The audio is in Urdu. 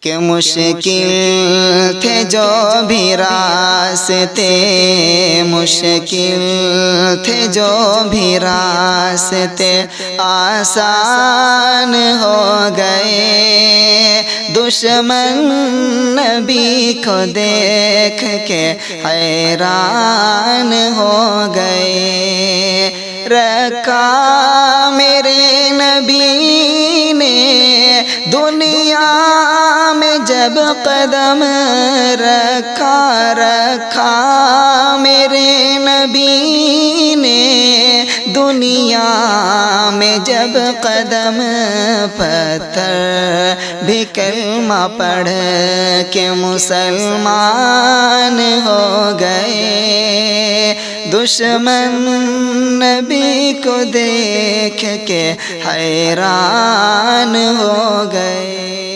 کہ مشکل تھے جو بھی راستے، مشکل تھے جو بھی راستے آسان ہو گئے۔ دشمن نبی کو دیکھ کے حیران ہو گئے۔ رکھا میرے نبی نے دنیا میں جب قدم، رکھا میرے نبی نے دنیا میں جب قدم، پتھر بھی کلمہ پڑھ کے مسلمان ہو گئے۔ دشمن نبی کو دیکھ کے حیران ہو گئے۔